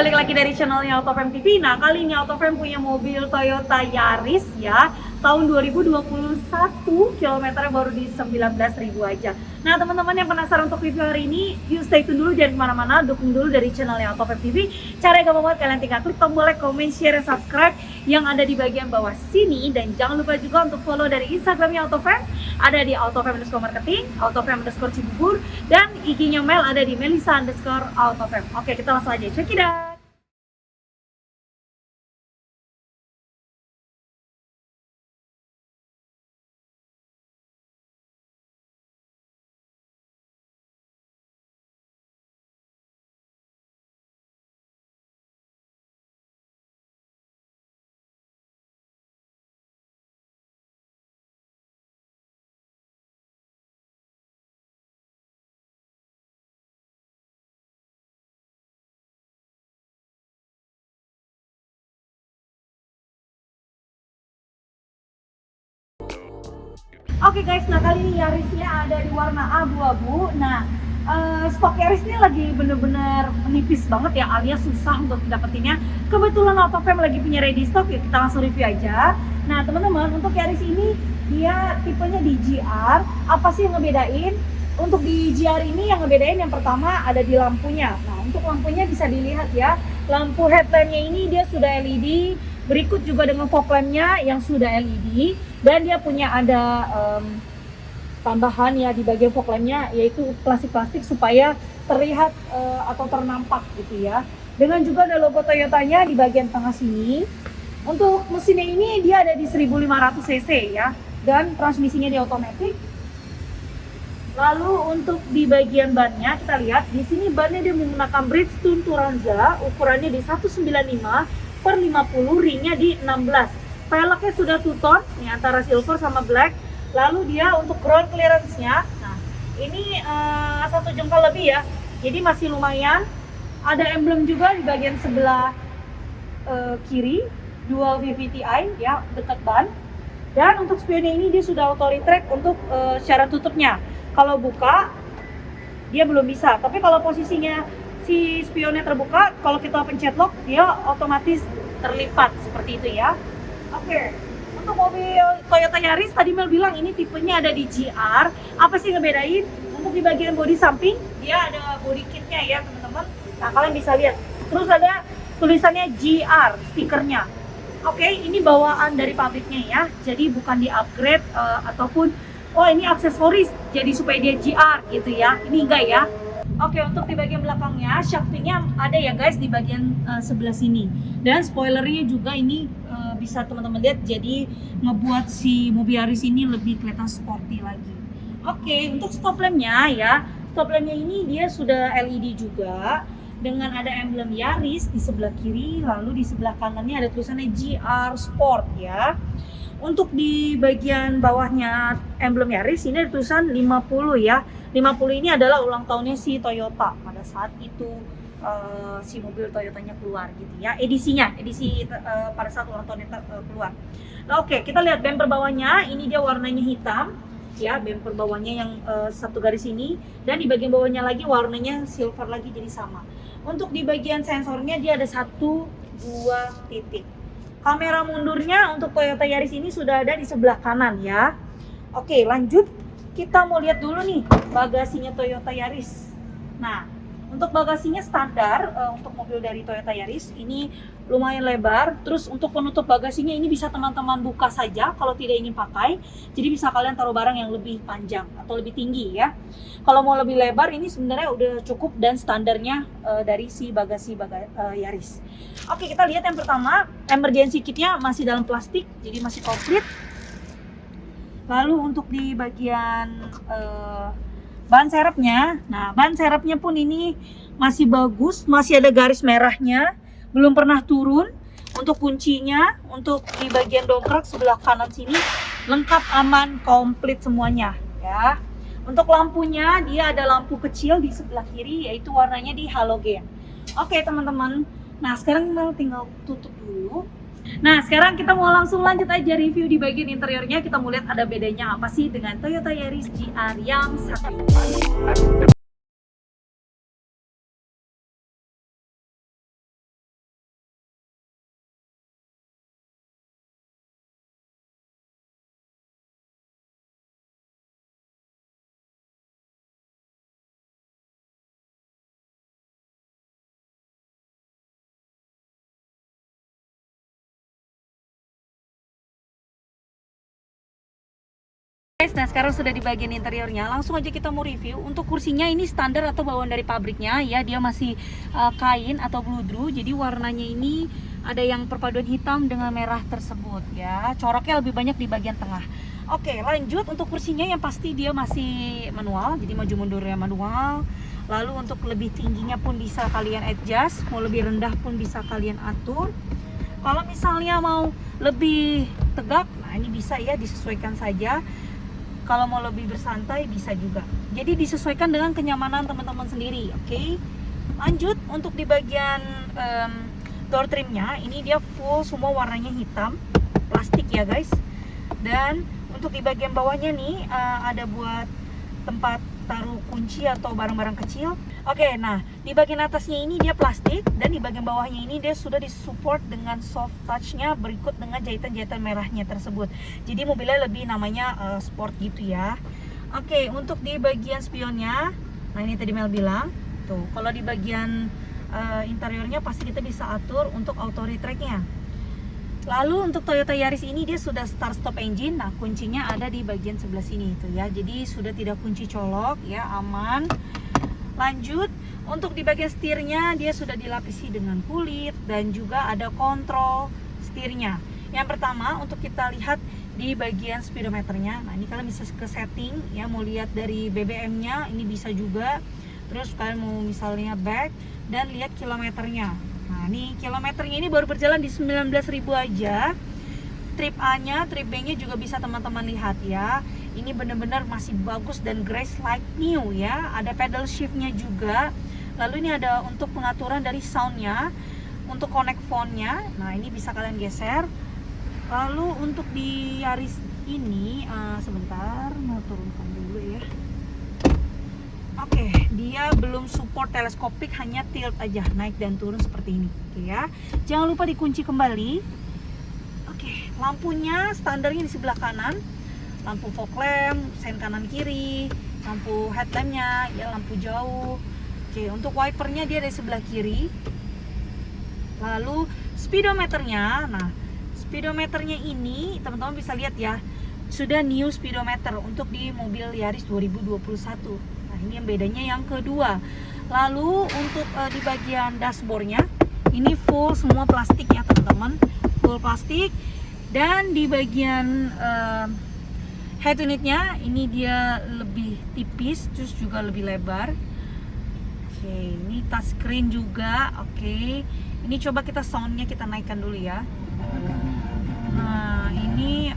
balik lagi dari channelnya AutoFam TV. Nah, kali ini AutoFam punya mobil Toyota Yaris ya, tahun 2021, kilometernya baru di 19.000 aja. Nah, teman-teman yang penasaran untuk review hari ini, yuk stay tune dulu, jangan kemana-mana, dukung dulu dari channelnya AutoFam TV. Caranya gampang banget, kalian tinggal klik tombol like, comment, share, dan subscribe yang ada di bagian bawah sini. Dan jangan lupa juga untuk follow dari Instagramnya AutoFam, ada di @autofam_marketing, @autofam_cibubur, dan IG-nya Mel ada di melisa_autofam. Oke, kita langsung aja check it out. Oke guys, nah kali ini Yarisnya ada di warna abu-abu. Nah, stok Yaris ini lagi bener-bener menipis banget ya, alias susah untuk dapetinnya. Kebetulan AutoFam lagi punya ready stock, ya kita langsung review aja. Nah teman-teman, untuk Yaris ini dia tipenya di GR. Apa sih yang ngebedain? Untuk di GR ini yang ngebedain yang pertama ada di lampunya. Nah, untuk lampunya bisa dilihat ya, lampu headlampnya ini dia sudah LED. Berikut juga dengan fog lampnya yang sudah LED, dan dia punya ada tambahan ya di bagian fog lampnya, yaitu plastik-plastik supaya terlihat atau ternampak gitu ya. Dengan juga ada logo Toyotanya di bagian tengah sini. Untuk mesinnya ini dia ada di 1500 cc ya, dan transmisinya di otomatis. Lalu untuk di bagian bannya kita lihat di sini bannya dia menggunakan Bridgestone Turanza, ukurannya di 195/50, ringnya di 16. Velgnya sudah two-tone nih antara silver sama black. Lalu dia untuk ground clearance-nya, nah ini 1 jengkal lebih ya, jadi masih lumayan. Ada emblem juga di bagian sebelah kiri, dual VVTi ya, dekat ban. Dan untuk spionnya ini dia sudah auto retract untuk cara tutupnya. Kalau buka dia belum bisa, tapi kalau posisinya si spionnya terbuka, kalau kita pencet lock dia otomatis terlipat seperti itu ya. Oke, untuk mobil Toyota Yaris tadi Mel bilang ini tipenya ada di GR. Apa sih ngebedain? Untuk di bagian bodi samping dia ada body kitnya ya teman-teman. Nah kalian bisa lihat, terus ada tulisannya GR stikernya. Oke, ini bawaan dari pabriknya ya, jadi bukan di upgrade ataupun oh ini aksesoris jadi supaya dia GR gitu ya, ini enggak ya. Oke, untuk di bagian belakangnya shaftingnya ada ya guys di bagian sebelah sini, dan spoilernya juga ini bisa teman-teman lihat, jadi ngebuat si mobil Yaris ini lebih kelihatan sporty lagi. Oke, untuk stop lampnya ya, stop lampnya ini dia sudah LED juga dengan ada emblem Yaris di sebelah kiri, lalu di sebelah kanannya ada tulisannya GR Sport ya. Untuk di bagian bawahnya emblem Yaris ini ada tulisan 50 ya. 50 ini adalah ulang tahunnya si Toyota pada saat itu si mobil Toyotanya keluar gitu ya. Edisi pada saat ulang tahunnya keluar. Nah, oke, kita lihat bumper bawahnya, ini dia warnanya hitam ya, bumper bawahnya yang satu garis ini, dan di bagian bawahnya lagi warnanya silver lagi, jadi sama. Untuk di bagian sensornya dia ada 1, 2 titik. Kamera mundurnya untuk Toyota Yaris ini sudah ada di sebelah kanan ya. Oke, lanjut. Kita mau lihat dulu nih bagasinya Toyota Yaris. Nah, untuk bagasinya standar untuk mobil dari Toyota Yaris ini lumayan lebar. Terus untuk penutup bagasinya ini bisa teman-teman buka saja kalau tidak ingin pakai. Jadi bisa kalian taruh barang yang lebih panjang atau lebih tinggi ya. Kalau mau lebih lebar ini sebenarnya udah cukup dan standarnya dari si bagasi Yaris. Oke, kita lihat yang pertama, emergency kitnya masih dalam plastik, jadi masih komplit. Lalu untuk di bagian ban serepnya, nah ban serepnya pun ini masih bagus, masih ada garis merahnya, belum pernah turun. Untuk kuncinya, untuk di bagian dongkrak sebelah kanan sini lengkap, aman, komplit semuanya ya. Untuk lampunya dia ada lampu kecil di sebelah kiri, yaitu warnanya di halogen. Oke teman-teman, nah sekarang kita tinggal tutup dulu. Nah sekarang kita mau langsung lanjut aja review di bagian interiornya. Kita mau lihat ada bedanya apa sih dengan Toyota Yaris GR yang satu ini. Guys, nah sekarang sudah di bagian interiornya, langsung aja kita mau review. Untuk kursinya ini standar atau bawaan dari pabriknya ya, dia masih kain atau bludru. Jadi warnanya ini ada yang perpaduan hitam dengan merah tersebut ya. Coraknya lebih banyak di bagian tengah. Oke, lanjut untuk kursinya yang pasti dia masih manual, jadi maju mundurnya manual. Lalu untuk lebih tingginya pun bisa kalian adjust, mau lebih rendah pun bisa kalian atur. Kalau misalnya mau lebih tegak, nah ini bisa ya, disesuaikan saja. Kalau mau lebih bersantai bisa juga. Jadi disesuaikan dengan kenyamanan teman-teman sendiri. Oke. Lanjut untuk di bagian door trimnya, ini dia full semua warnanya hitam, plastik ya guys. Dan untuk di bagian bawahnya nih ada buat tempat taruh kunci atau barang-barang kecil. Oke, nah di bagian atasnya ini dia plastik, dan di bagian bawahnya ini dia sudah disupport dengan soft touch-nya berikut dengan jahitan-jahitan merahnya tersebut. Jadi mobilnya lebih namanya sport gitu ya. Oke, untuk di bagian spionnya, nah ini tadi Mel bilang tuh, kalau di bagian interiornya pasti kita bisa atur untuk auto retract-nya. Lalu untuk Toyota Yaris ini dia sudah start stop engine. Nah kuncinya ada di bagian sebelah sini itu ya. Jadi sudah tidak kunci colok ya, aman. Lanjut untuk di bagian setirnya dia sudah dilapisi dengan kulit dan juga ada kontrol setirnya. Yang pertama untuk kita lihat di bagian speedometernya. Nah ini kalian bisa ke setting ya, mau lihat dari BBM-nya ini bisa juga. Terus kalian mau misalnya back dan lihat kilometernya. Nah nih kilometernya ini baru berjalan di 19.000 aja. Trip A-nya, trip B-nya juga bisa teman-teman lihat ya. Ini benar-benar masih bagus dan grace like new ya. Ada pedal shift-nya juga. Lalu ini ada untuk pengaturan dari sound-nya, untuk connect phone-nya. Nah ini bisa kalian geser. Lalu untuk di Yaris ini sebentar, mau turunkan dulu ya. Oke, dia belum support teleskopik, hanya tilt aja, naik dan turun seperti ini. Oke ya, jangan lupa dikunci kembali. Oke, lampunya standarnya di sebelah kanan, lampu fog lamp, sen kanan kiri, lampu headlampnya, ya lampu jauh. Oke, untuk wipernya dia di sebelah kiri. Lalu speedometernya, nah speedometernya ini teman-teman bisa lihat ya, sudah new speedometer untuk di mobil Yaris 2021. Ini yang bedanya yang kedua. Lalu untuk di bagian dashboardnya ini full semua plastik ya teman-teman, full plastik. Dan di bagian head unitnya ini dia lebih tipis, terus juga lebih lebar. Oke, ini touchscreen juga. Oke, ini coba kita soundnya kita naikkan dulu ya. Nah ini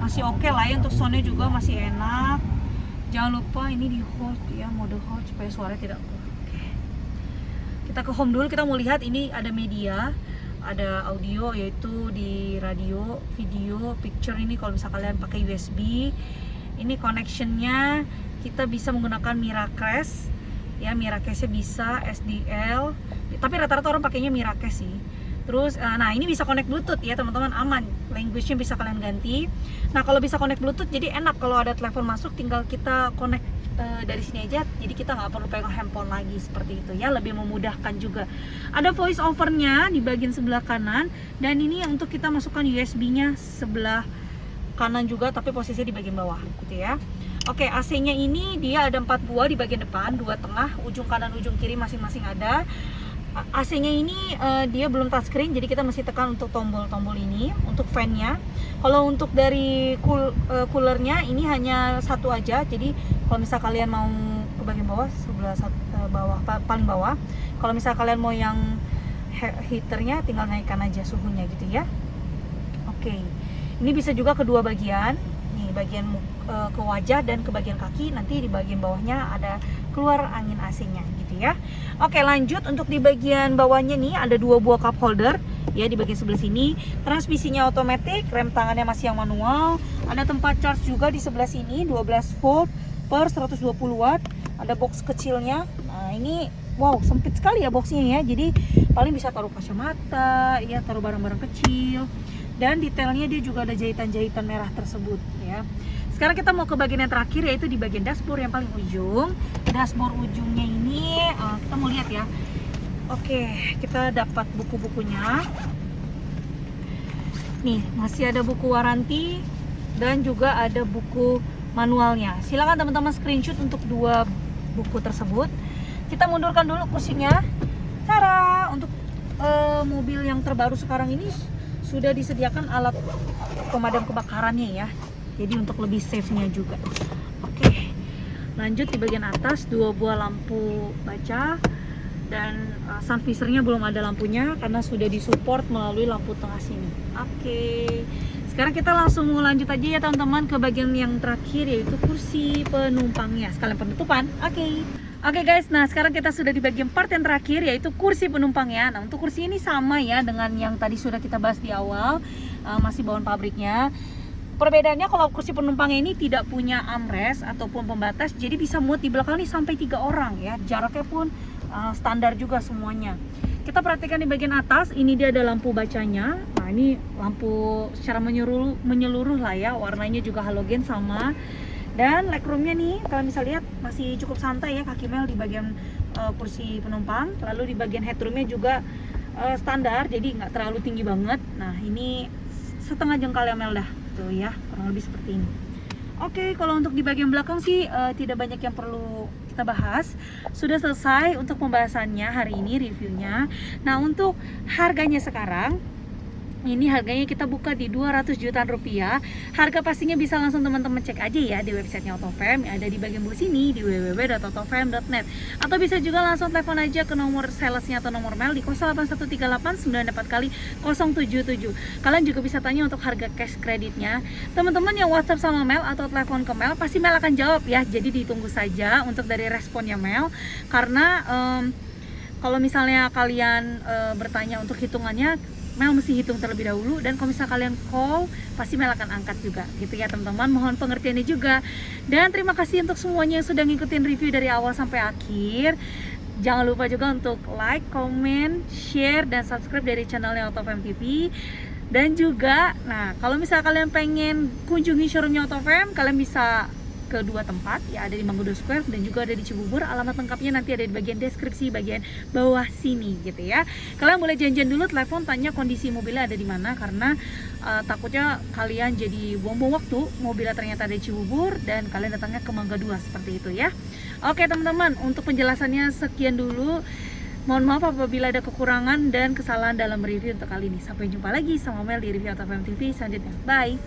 masih oke lah ya, untuk soundnya juga masih enak. Jangan lupa ini di hold ya, mode hold supaya suaranya tidak. Oke. Kita ke home dulu, kita mau lihat ini ada media, ada audio yaitu di radio, video, picture. Ini kalau misalnya kalian pakai USB, ini connectionnya kita bisa menggunakan Miracast ya, Miracastnya bisa SDL, tapi rata-rata orang pakainya Miracast sih. Terus, nah ini bisa connect Bluetooth ya teman-teman, aman. Language-nya bisa kalian ganti. Nah kalau bisa connect Bluetooth, jadi enak kalau ada telepon masuk, tinggal kita connect dari sini aja. Jadi kita nggak perlu pegang handphone lagi seperti itu ya, lebih memudahkan juga. Ada voice over-nya di bagian sebelah kanan, dan ini untuk kita masukkan USB-nya sebelah kanan juga, tapi posisinya di bagian bawah gitu ya. Oke, AC-nya ini dia ada 4 buah di bagian depan, 2 tengah, ujung kanan, ujung kiri masing-masing ada. AC-nya ini dia belum touchscreen, jadi kita mesti tekan untuk tombol-tombol ini. Untuk fan-nya, kalau untuk dari coolernya ini hanya satu aja. Jadi kalau misal kalian mau ke bagian bawah, sebelah bawah, paling bawah. Kalau misal kalian mau yang heaternya, tinggal naikkan aja suhunya gitu ya. Oke, ini bisa juga kedua bagian. Nih bagian ke wajah dan ke bagian kaki. Nanti di bagian bawahnya ada keluar angin AC-nya gitu ya. Oke, lanjut untuk di bagian bawahnya nih ada 2 buah cup holder ya di bagian sebelah sini. Transmisinya otomatis, rem tangannya masih yang manual. Ada tempat charge juga di sebelah sini, 12 volt per 120 watt. Ada box kecilnya. Nah, ini wow, sempit sekali ya boxnya ya. Jadi paling bisa taruh kacamata, ya taruh barang-barang kecil. Dan detailnya dia juga ada jahitan-jahitan merah tersebut ya. Sekarang kita mau ke bagian yang terakhir, yaitu di bagian dashboard yang paling ujung. Dashboard ujungnya ini kita mau lihat ya. Oke, kita dapat buku-bukunya. Nih, masih ada buku waranti, dan juga ada buku manualnya. Silakan teman-teman screenshot untuk dua buku tersebut. Kita mundurkan dulu kursinya. Cara untuk mobil yang terbaru sekarang ini sudah disediakan alat pemadam kebakarannya ya. Jadi untuk lebih safe-nya juga. Oke. Lanjut di bagian atas, 2 buah lampu baca dan sun visor-nya belum ada lampunya karena sudah disupport melalui lampu tengah sini. Oke. Sekarang kita langsung mau lanjut aja ya teman-teman ke bagian yang terakhir, yaitu kursi penumpangnya sekalian penutupan. Oke guys, nah sekarang kita sudah di bagian part yang terakhir, yaitu kursi penumpangnya. Nah untuk kursi ini sama ya dengan yang tadi sudah kita bahas di awal, masih bawaan pabriknya. Perbedaannya kalau kursi penumpangnya ini tidak punya armrest ataupun pembatas, jadi bisa muat di belakang nih sampai 3 orang ya. Jaraknya pun standar juga semuanya. Kita perhatikan di bagian atas, ini dia ada lampu bacanya. Nah ini lampu secara menyeluruh lah ya, warnanya juga halogen sama. Dan legroomnya nih, kalian bisa lihat masih cukup santai ya, kaki Mel di bagian kursi penumpang. Lalu di bagian headroomnya juga standar, jadi nggak terlalu tinggi banget. Nah ini setengah jengkal ya Mel dah, tuh ya, kurang lebih seperti ini. Oke, kalau untuk di bagian belakang sih tidak banyak yang perlu kita bahas. Sudah selesai untuk pembahasannya hari ini, reviewnya. Nah untuk harganya sekarang, ini harganya kita buka di 200 jutaan rupiah. Harga pastinya bisa langsung teman-teman cek aja ya di websitenya Autofam, yang ada di bagian bawah sini di www.autofam.net. Atau bisa juga langsung telepon aja ke nomor salesnya atau nomor Mel di 08138 kali 077. Kalian juga bisa tanya untuk harga cash kreditnya. Teman-teman yang WhatsApp sama Mel atau telepon ke Mel, pasti Mel akan jawab ya. Jadi ditunggu saja untuk dari responnya Mel. Karena kalau misalnya kalian bertanya untuk hitungannya, Mel mesti hitung terlebih dahulu, dan kalau misalnya kalian call pasti Mel akan angkat juga gitu ya teman-teman. Mohon pengertiannya juga, dan terima kasih untuk semuanya yang sudah ngikutin review dari awal sampai akhir. Jangan lupa juga untuk like, comment, share, dan subscribe dari channelnya Autofam TV. Dan juga, nah kalau misalnya kalian pengen kunjungi showroomnya Autofam, kalian bisa ke 2 tempat ya, ada di Mangkudo Square dan juga ada di Cibubur. Alamat lengkapnya nanti ada di bagian deskripsi bagian bawah sini gitu ya. Kalian boleh janjian dulu, telepon tanya kondisi mobilnya ada di mana, karena takutnya kalian jadi buang-buang waktu, mobilnya ternyata ada di Cibubur dan kalian datangnya ke Mangga 2 seperti itu ya. Oke teman-teman, untuk penjelasannya sekian dulu. Mohon maaf apabila ada kekurangan dan kesalahan dalam review untuk kali ini. Sampai jumpa lagi sama Mel di review Autofam TV selanjutnya. Bye.